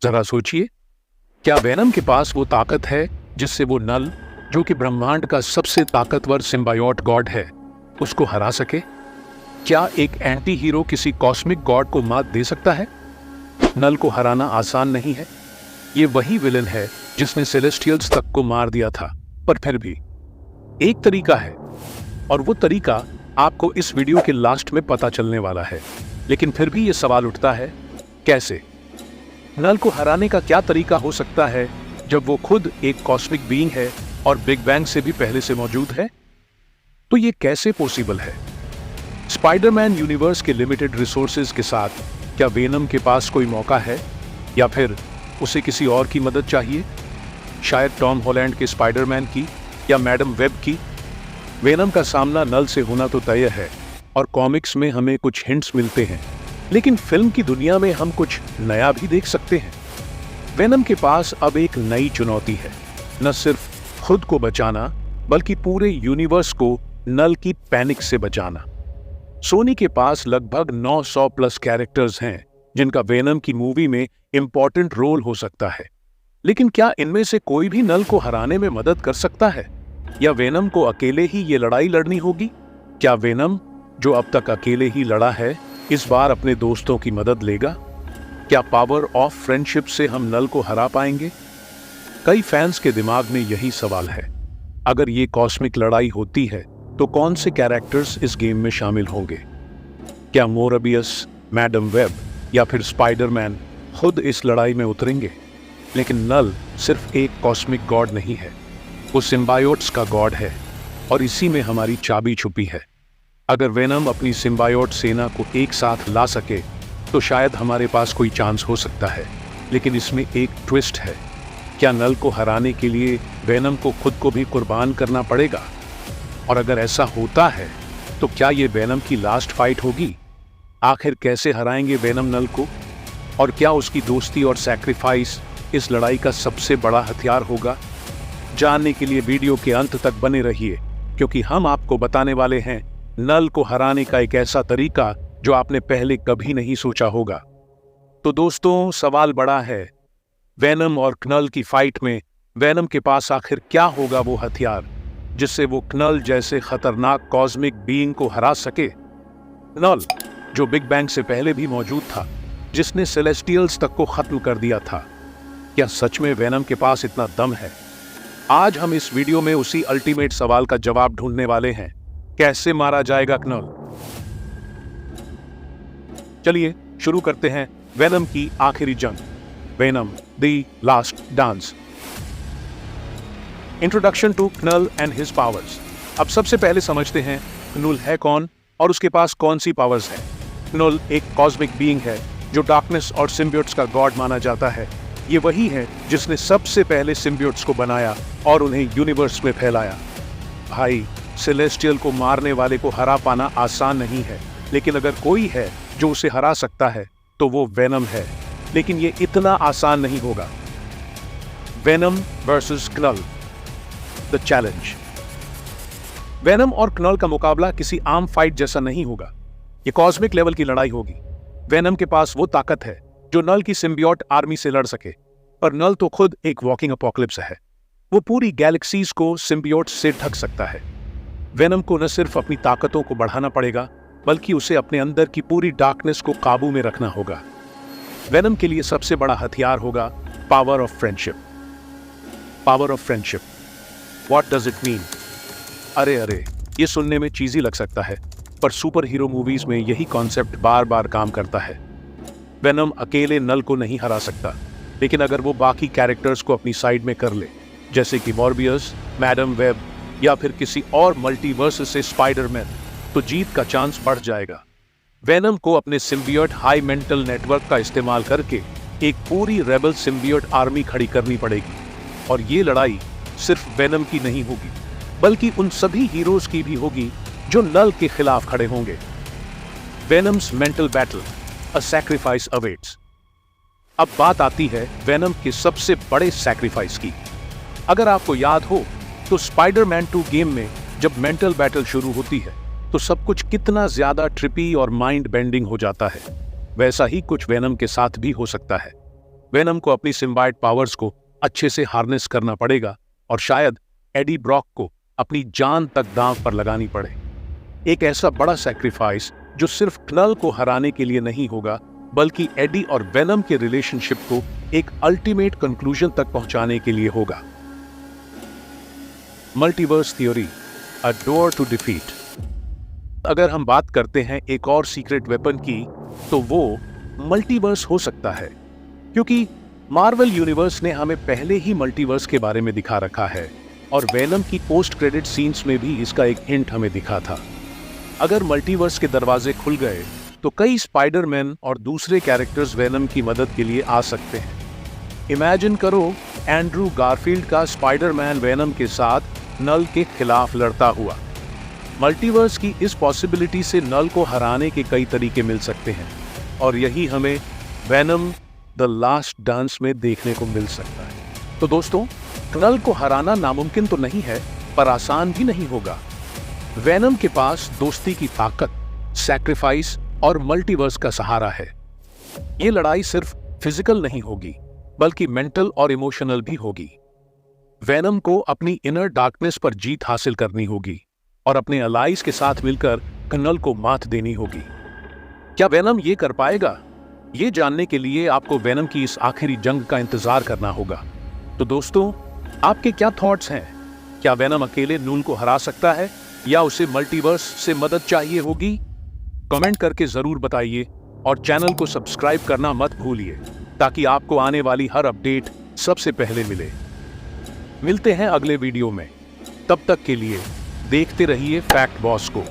जरा सोचिए, क्या वेनम के पास वो ताकत है जिससे वो नल, जो कि ब्रह्मांड का सबसे ताकतवर सिम्बायोट गॉड है, उसको हरा सके? क्या एक एंटी हीरो किसी कॉस्मिक गॉड को मात दे सकता है? नल को हराना आसान नहीं है। ये वही विलन है जिसने सेलेस्टियल्स तक को मार दिया था, पर फिर भी एक तरीका है, और वो तरीका आपको इस वीडियो के लास्ट में पता चलने वाला है। लेकिन फिर भी ये सवाल उठता है, कैसे? नल को हराने का क्या तरीका हो सकता है जब वो खुद एक कॉस्मिक बीइंग है और बिग बैंग से भी पहले से मौजूद है? तो ये कैसे पॉसिबल है? स्पाइडरमैन यूनिवर्स के लिमिटेड रिसोर्सेज के साथ क्या वेनम के पास कोई मौका है, या फिर उसे किसी और की मदद चाहिए? शायद टॉम हॉलैंड के स्पाइडरमैन की, या मैडम वेब की? वेनम का सामना नल से होना तो तय है, और कॉमिक्स में हमें कुछ हिंट्स मिलते हैं, लेकिन फिल्म की दुनिया में हम कुछ नया भी देख सकते हैं। वेनम के पास अब एक नई चुनौती है, न सिर्फ खुद को बचाना बल्कि पूरे यूनिवर्स को नल की पैनिक से बचाना। सोनी के पास लगभग 900 प्लस कैरेक्टर्स हैं जिनका वेनम की मूवी में इंपॉर्टेंट रोल हो सकता है, लेकिन क्या इनमें से कोई भी नल को हराने में मदद कर सकता है, या वेनम को अकेले ही ये लड़ाई लड़नी होगी? क्या वेनम, जो अब तक अकेले ही लड़ा है, इस बार अपने दोस्तों की मदद लेगा? क्या पावर ऑफ फ्रेंडशिप से हम नल को हरा पाएंगे? कई फैंस के दिमाग में यही सवाल है। अगर ये कॉस्मिक लड़ाई होती है तो कौन से कैरेक्टर्स इस गेम में शामिल होंगे? क्या मोरबियस, मैडम वेब या फिर स्पाइडरमैन खुद इस लड़ाई में उतरेंगे? लेकिन नल सिर्फ एक कॉस्मिक गॉड नहीं है, वो सिम्बायोट्स का गॉड है, और इसी में हमारी चाबी छुपी है। अगर वेनम अपनी सिम्बायोट सेना को एक साथ ला सके तो शायद हमारे पास कोई चांस हो सकता है, लेकिन इसमें एक ट्विस्ट है। क्या नल को हराने के लिए वेनम को खुद को भी कुर्बान करना पड़ेगा? और अगर ऐसा होता है तो क्या ये वेनम की लास्ट फाइट होगी? आखिर कैसे हराएंगे वेनम नल को? और क्या उसकी दोस्ती और सैक्रिफाइस इस लड़ाई का सबसे बड़ा हथियार होगा? जानने के लिए वीडियो के अंत तक बने रहिए, क्योंकि हम आपको बताने वाले हैं नल को हराने का एक ऐसा तरीका जो आपने पहले कभी नहीं सोचा होगा। तो दोस्तों, सवाल बड़ा है, वेनम और नल की फाइट में वेनम के पास आखिर क्या होगा वो हथियार जिससे वो नल जैसे खतरनाक कॉस्मिक बीइंग को हरा सके? नल, जो बिग बैंग से पहले भी मौजूद था, जिसने सेलेस्टियल्स तक को खत्म कर दिया था, क्या सच में वेनम के पास इतना दम है? आज हम इस वीडियो में उसी अल्टीमेट सवाल का जवाब ढूंढने वाले हैं, कैसे मारा जाएगा नल। चलिए शुरू करते हैं वेनम की आखिरी जंग, Venom the last dance. Introduction to Knull and his powers. अब सबसे पहले समझते हैं नल है कौन और उसके पास कौन सी पावर्स हैं। नल एक कॉस्मिक बीइंग है जो डार्कनेस और सिम्बियोट्स का गॉड माना जाता है। ये वही है जिसने सबसे पहले सिम्बियोट्स को बनाया और उन्हें यूनिवर्स में फैलाया। भाई, सेलेस्टियल को मारने वाले को हरा पाना आसान नहीं है, लेकिन अगर कोई है जो उसे हरा सकता है तो वो वेनम है। लेकिन ये इतना आसान नहीं होगा। Venom versus Knull, the challenge. Venom और नल का मुकाबला किसी आम फाइट जैसा नहीं होगा। ये कॉस्मिक लेवल की लड़ाई होगी। वेनम के पास वो ताकत है जो नल की सिम्बियोट आर्मी से लड़ सके, पर नल तो खुद एक वॉकिंग अपोकलिप्स है। वो पूरी गैलेक्सीज को सिम्बियोट से ढक सकता है। वेनम को न सिर्फ अपनी ताकतों को बढ़ाना पड़ेगा, बल्कि उसे अपने अंदर की पूरी डार्कनेस को काबू में रखना होगा। वेनम के लिए सबसे बड़ा हथियार होगा power of friendship. Power of friendship, what does it mean? अरे, ये सुनने में चीजी लग सकता है, पर सुपर हीरो मूवीज में यही कॉन्सेप्ट बार बार काम करता है। वेनम अकेले नल को नहीं हरा सकता, लेकिन अगर वो बाकी कैरेक्टर्स को अपनी साइड में कर ले, जैसे कि मॉर्बियस, मैडम वेब या फिर किसी और मल्टीवर्स से स्पाइडरमैन, तो जीत का चांस बढ़ जाएगा। वेनम को अपने सिम्बियोट हाई मेंटल नेटवर्क का इस्तेमाल करके एक पूरी रेबल सिम्बियोट आर्मी खड़ी करनी पड़ेगी, और ये लड़ाई सिर्फ वेनम की नहीं होगी, बल्कि उन सभी हीरोज की भी होगी जो नल के खिलाफ खड़े होंगे। वेनम्स मेंटल बैटल, अ सैक्रिफाइस अवेट्स। अब बात आती है वेनम के सबसे बड़े सैक्रिफाइस की। अगर आपको याद हो तो स्पाइडरमैन 2 गेम में जब मेंटल बैटल शुरू होती है तो सब कुछ कितना ज्यादा ट्रिपी और माइंड बेंडिंग हो जाता है। वैसा ही कुछ वेनम के साथ भी हो सकता है। वेनम को अपनी सिम्बायोट पावर्स को अच्छे से हार्नेस करना पड़ेगा और शायद एडी ब्रॉक को अपनी जान तक दांव पर लगानी पड़े। एक ऐसा बड़ा सैक्रिफाइस जो सिर्फ knall को हराने के लिए नहीं होगा, बल्कि एडी और वेनम के रिलेशनशिप को एक अल्टीमेट कंक्लूजन तक पहुंचाने के लिए होगा। Multiverse theory, a door to defeat. अगर हम बात करते हैं एक और सीक्रेट वेपन की, तो वो मल्टीवर्स हो सकता है, क्योंकि मार्वल यूनिवर्स ने हमें पहले ही मल्टीवर्स के बारे में दिखा रखा है और वेनम की पोस्ट क्रेडिट सीन्स में भी इसका एक हिंट हमें दिखा था। अगर मल्टीवर्स के दरवाजे खुल गए तो कई स्पाइडरमैन और दूसरे कैरेक्टर्स वेनम की मदद के लिए आ सकते हैं। इमेजिन करो एंड्रू गारफील्ड का स्पाइडरमैन वेनम के साथ नल के खिलाफ लड़ता हुआ। मल्टीवर्स की इस पॉसिबिलिटी से नल को हराने के कई तरीके मिल सकते हैं और यही हमें वेनम द लास्ट डांस में देखने को मिल सकता है। तो दोस्तों, नल को हराना नामुमकिन तो नहीं है, पर आसान भी नहीं होगा। वेनम के पास दोस्ती की ताकत, सैक्रिफाइस और मल्टीवर्स का सहारा है। ये लड़ाई सिर्फ फिजिकल नहीं होगी, बल्कि मेंटल और इमोशनल भी होगी। वेनम को अपनी इनर डार्कनेस पर जीत हासिल करनी होगी और अपने अलाइज के साथ मिलकर knall को मात देनी होगी। क्या वेनम ये कर पाएगा? ये जानने के लिए आपको वेनम की इस आखिरी जंग का इंतजार करना होगा। तो दोस्तों, आपके क्या थॉट्स हैं? क्या वेनम अकेले knall को हरा सकता है या उसे मल्टीवर्स से मदद चाहिए होगी? कमेंट करके जरूर बताइए और चैनल को सब्सक्राइब करना मत भूलिए, ताकि आपको आने वाली हर अपडेट सबसे पहले मिले। मिलते हैं अगले वीडियो में। तब तक के लिए देखते रहिए फैक्ट बॉस को।